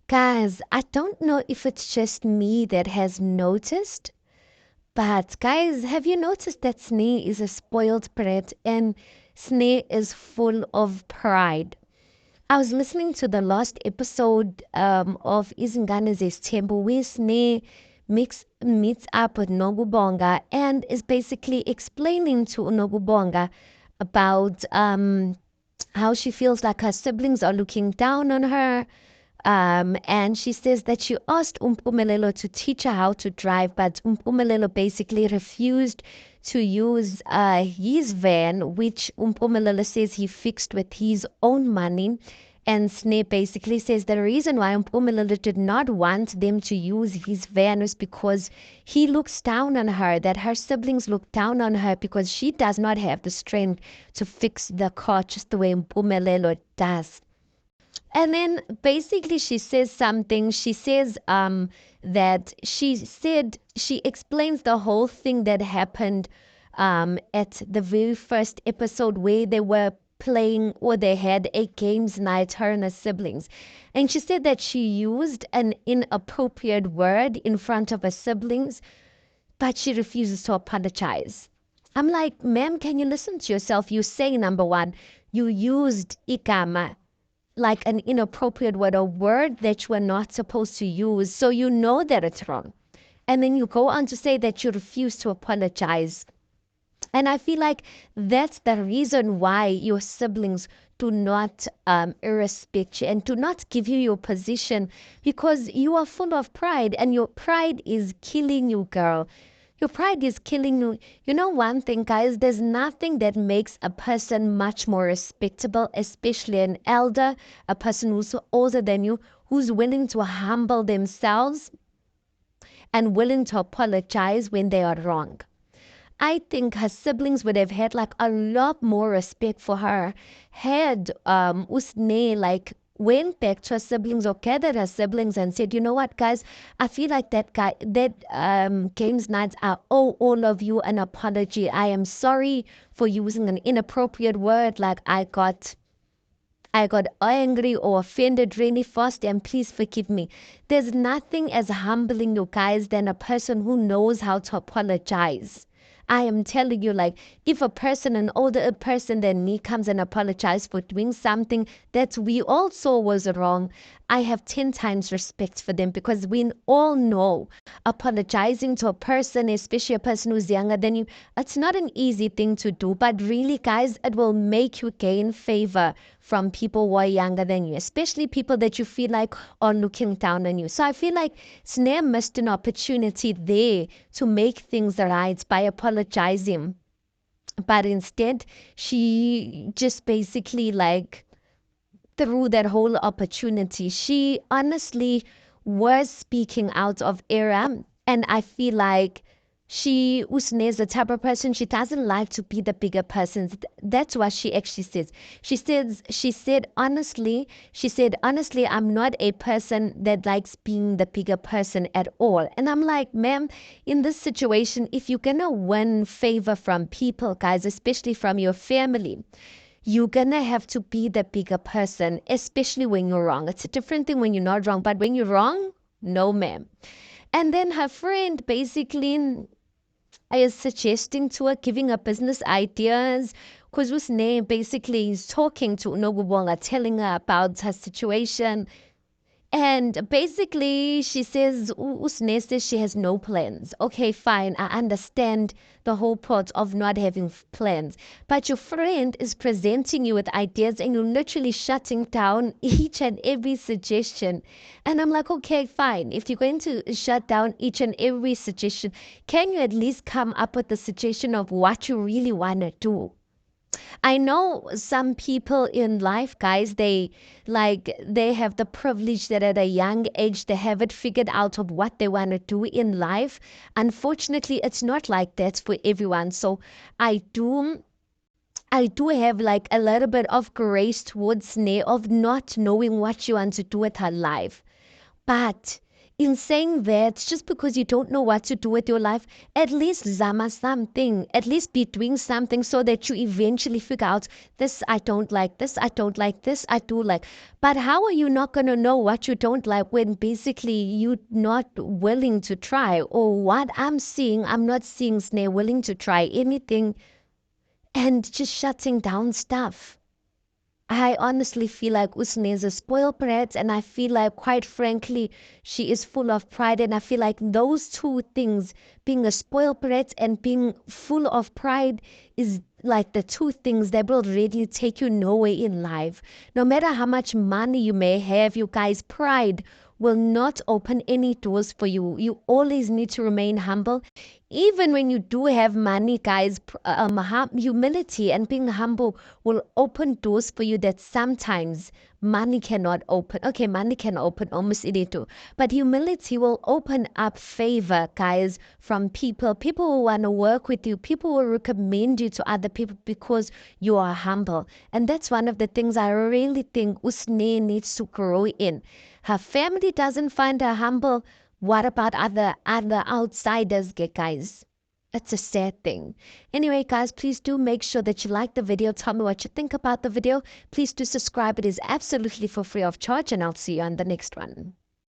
Guys, I don't know if it's just me that has noticed, but guys, have you noticed that Sneh is a spoiled brat and Sneh is full of pride? I was listening to the last episode of Izingane Zesthembu where Sneh meets up with Nogubonga and is basically explaining to Nogubonga about how she feels like her siblings are looking down on her. And she says that she asked Umpumelelo to teach her how to drive, but Umpumelelo basically refused to use his van, which Umpumelelo says he fixed with his own money. And Snape basically says the reason why Umpumelelo did not want them to use his van was because he looks down on her, that her siblings look down on her because she does not have the strength to fix the car just the way Umpumelelo does. And then basically she says something. She says that she explains the whole thing that happened at the very first episode where they were playing or they had a games night, her and her siblings. And she said that she used an inappropriate word in front of her siblings, but she refuses to apologize. I'm like, ma'am, can you listen to yourself? You say, number one, you used ikama, like an inappropriate word, a word that you are not supposed to use, so you know that it's wrong. And then you go on to say that you refuse to apologize. And I feel like that's the reason why your siblings do not respect you and do not give you your position, because you are full of pride and your pride is killing you, girl. Your pride is killing you. You know one thing, guys, there's nothing that makes a person much more respectable, especially an elder, a person who's older than you, who's willing to humble themselves and willing to apologize when they are wrong. I think her siblings would have had like a lot more respect for her had Usne like went back to her siblings or gathered her siblings and said, you know what, guys, I feel like that games nights, I owe all of you an apology. I am sorry for using an inappropriate word, like I got angry or offended really fast, and please forgive me. There's nothing as humbling, you guys, than a person who knows how to apologize. I am telling you, like, if a person, an older person than me, comes and apologizes for doing something that we all saw was wrong, I have 10 times respect for them, because we all know apologizing to a person, especially a person who's younger than you, it's not an easy thing to do. But really, guys, it will make you gain favor from people who are younger than you, especially people that you feel like are looking down on you. So I feel like Snare missed an opportunity there to make things right by apologizing. But instead, she just basically like through that whole opportunity. She honestly was speaking out of error. And I feel like Usne is the type of person, she doesn't like to be the bigger person. That's what she actually says. She said, honestly, I'm not a person that likes being the bigger person at all. And I'm like, ma'am, in this situation, if you're going to win favor from people, guys, especially from your family, you're gonna have to be the bigger person, especially when you're wrong. It's a different thing when you're not wrong, but when you're wrong, no, ma'am. And then her friend basically is suggesting to her, giving her business ideas. Because Usne basically is talking to Nogubonga, telling her about her situation, and basically, she says, Usne says she has no plans. Okay, fine. I understand the whole part of not having plans. But your friend is presenting you with ideas and you're literally shutting down each and every suggestion. And I'm like, okay, fine. If you're going to shut down each and every suggestion, can you at least come up with a suggestion of what you really want to do? I know some people in life, guys, they have the privilege that at a young age they have it figured out of what they want to do in life. Unfortunately, it's not like that for everyone. So I do I do have like a little bit of grace towards Sneh of not knowing what she wants to do with her life. But in saying that, just because you don't know what to do with your life, at least zama something, at least be doing something so that you eventually figure out this I don't like, this I don't like, this I do like. But how are you not going to know what you don't like when basically you're not willing to try? Or what I'm not seeing Snare willing to try anything and just shutting down stuff. I honestly feel like Usne is a spoiled brat, and I feel like, quite frankly, she is full of pride. And I feel like those two things, being a spoiled brat and being full of pride, is like the two things that will really take you nowhere in life. No matter how much money you may have, you guys, pride will not open any doors for you. You always need to remain humble. Even when you do have money, guys, humility and being humble will open doors for you that sometimes money cannot open. Okay, money can open almost anything, but humility will open up favor, guys, from people. People will want to work with you. People will recommend you to other people because you are humble. And that's one of the things I really think Usne needs to grow in. Her family doesn't find her humble. What about other outsiders, guys? It's a sad thing. Anyway, guys, please do make sure that you like the video. Tell me what you think about the video. Please do subscribe. It is absolutely for free of charge, and I'll see you on the next one.